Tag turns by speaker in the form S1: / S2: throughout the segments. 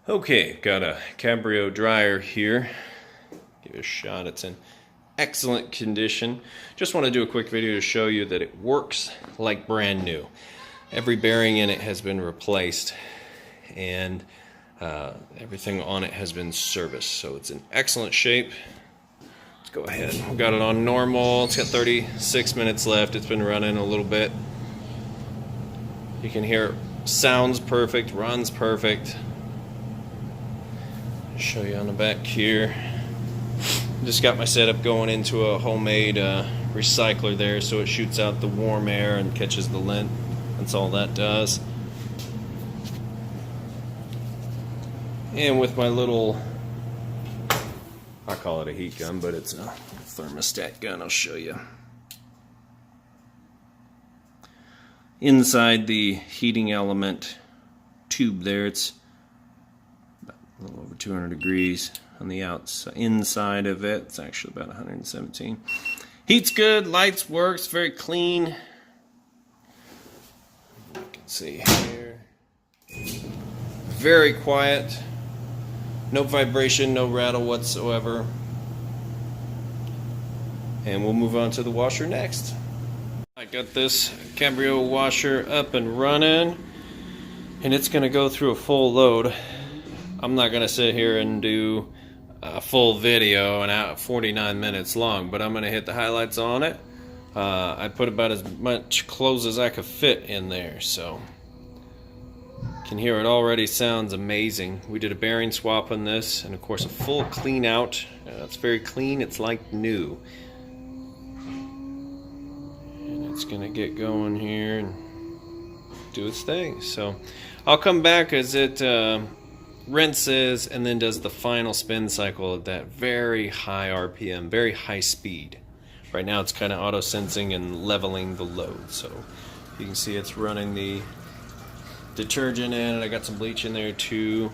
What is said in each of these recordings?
S1: Okay, got a Cabrio dryer here. Give it a shot. It's in excellent condition. Just want to do a quick video to show you that it works like brand new. Every bearing in it has been replaced and everything on it has been serviced, so it's in excellent shape. Let's go ahead. We've got it on normal. It's got 36 minutes left. It's been running a little bit. You can hear it sounds perfect, runs perfect. Show you on the back here. Just got my setup going into a homemade recycler there, so it shoots out the warm air and catches the lint. That's all that does. And with my little, I call it a heat gun, but it's a thermostat gun. I'll show you. Inside the heating element tube there, it's a little over 200 degrees. On the outside, inside of it, it's actually about 117. Heat's good, lights works, very clean. You can see here. Very quiet. No vibration, no rattle whatsoever. And we'll move on to the washer next. I got this Cabrio washer up and running, and it's going to go through a full load. I'm not going to sit here and do a full video and out 49 minutes long, but I'm going to hit the highlights on it. I put about as much clothes as I could fit in there, so you can hear it already sounds amazing. We did a bearing swap on this, and of course a full clean out. It's very clean, it's like new. And it's going to get going here and do its thing. So I'll come back as it rinses and then does the final spin cycle at that very high RPM, very high speed. Right now it's kind of auto sensing and leveling the load, so you can see it's running the detergent in, and I got some bleach in there too.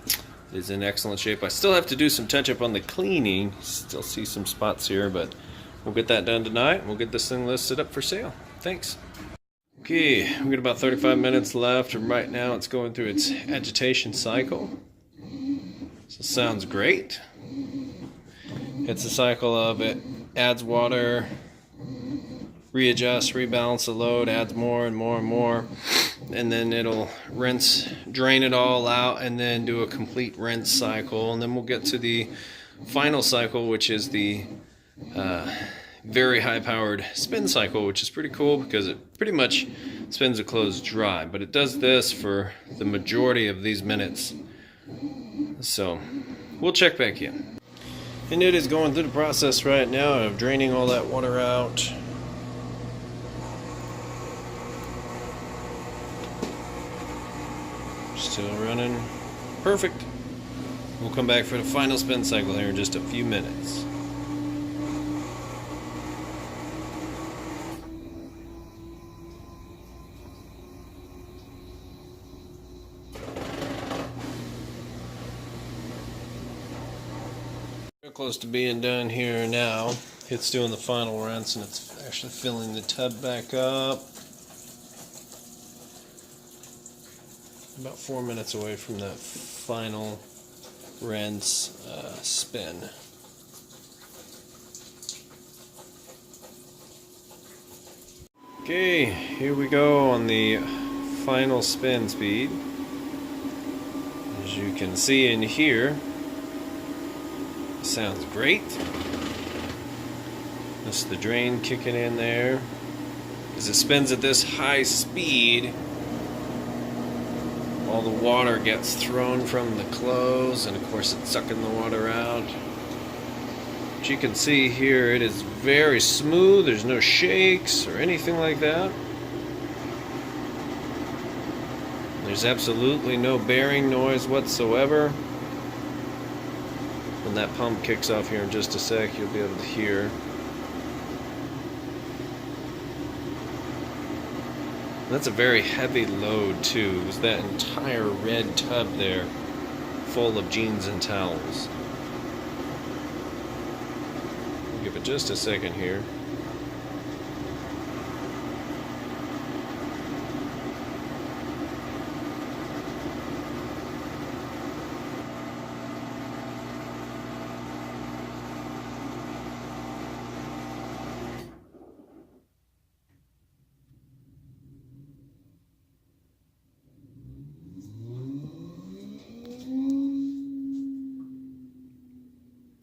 S1: It is in excellent shape. I still have to do some touch up on the cleaning, still see some spots here, but we'll get that done tonight and we'll get this thing listed up for sale. Thanks. Okay, we've got about 35 minutes left, and right now it's going through its agitation cycle. So sounds great. It's a cycle of it adds water, readjusts, rebalance the load, adds more and more and more, and then it'll rinse, drain it all out, and then do a complete rinse cycle. And then we'll get to the final cycle, which is the very high-powered spin cycle, which is pretty cool because it pretty much spins the clothes dry, but it does this for the majority of these minutes. So we'll check back in. And it is going through the process right now of draining all that water out. Still running perfect. We'll come back for the final spin cycle here in just a few minutes. Close to being done here now. It's doing the final rinse, and it's actually filling the tub back up. About 4 minutes away from that final rinse spin. Okay, here we go on the final spin speed. As you can see in here, sounds great. That's the drain kicking in there. As it spins at this high speed, all the water gets thrown from the clothes, and of course it's sucking the water out. But you can see here it is very smooth. There's no shakes or anything like that. There's absolutely no bearing noise whatsoever. When that pump kicks off here in just a sec, you'll be able to hear. That's a very heavy load too. It was that entire red tub there full of jeans and towels. I'll give it just a second here.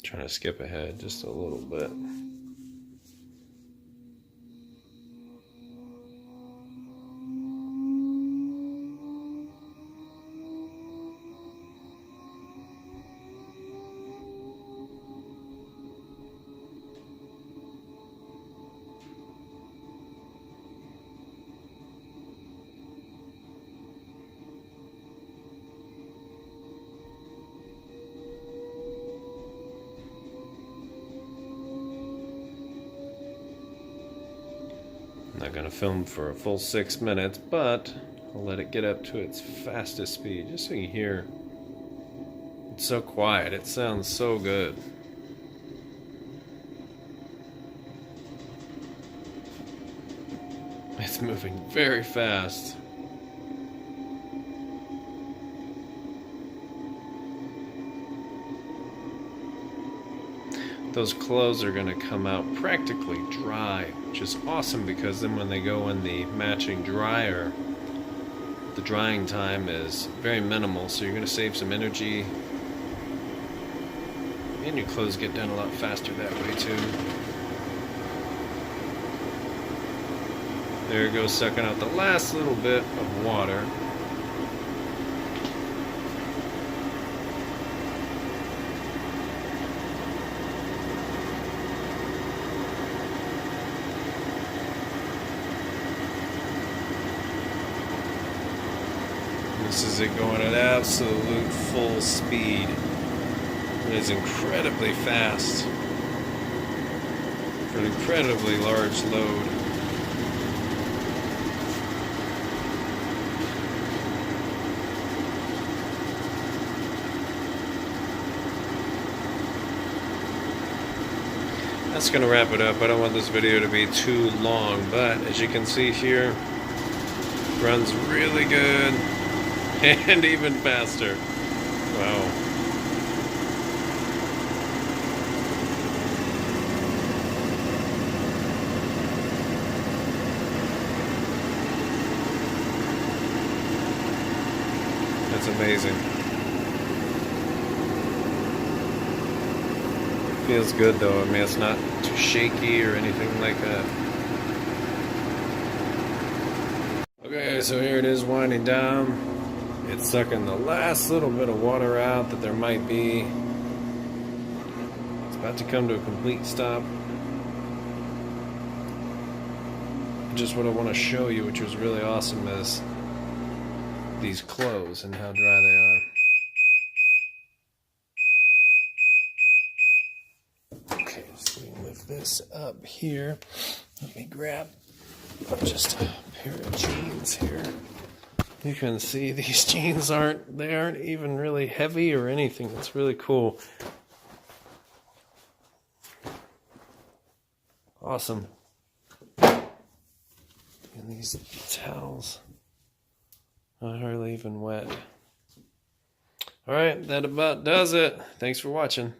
S1: Trying to skip ahead just a little bit. I'm not going to film for a full 6 minutes, but I'll let it get up to its fastest speed just so you hear. It's so quiet, it sounds so good. It's moving very fast. Those clothes are going to come out practically dry, which is awesome because then when they go in the matching dryer, the drying time is very minimal, so you're going to save some energy, and your clothes get done a lot faster that way too. There it goes, sucking out the last little bit of water. This is it going at absolute full speed. It is incredibly fast for an incredibly large load. That's going to wrap it up. I don't want this video to be too long, but as you can see here, runs really good. And even faster. Wow. That's amazing. Feels good though. I mean, it's not too shaky or anything like that. Okay, so here it is winding down. It's sucking the last little bit of water out that there might be. It's about to come to a complete stop. Just what I want to show you, which was really awesome, is these clothes and how dry they are. Okay, so we lift this up here. Let me grab just a pair of jeans here. You can see these jeans aren't even really heavy or anything. It's really cool. Awesome. And these towels are hardly even wet. Alright, that about does it. Thanks for watching.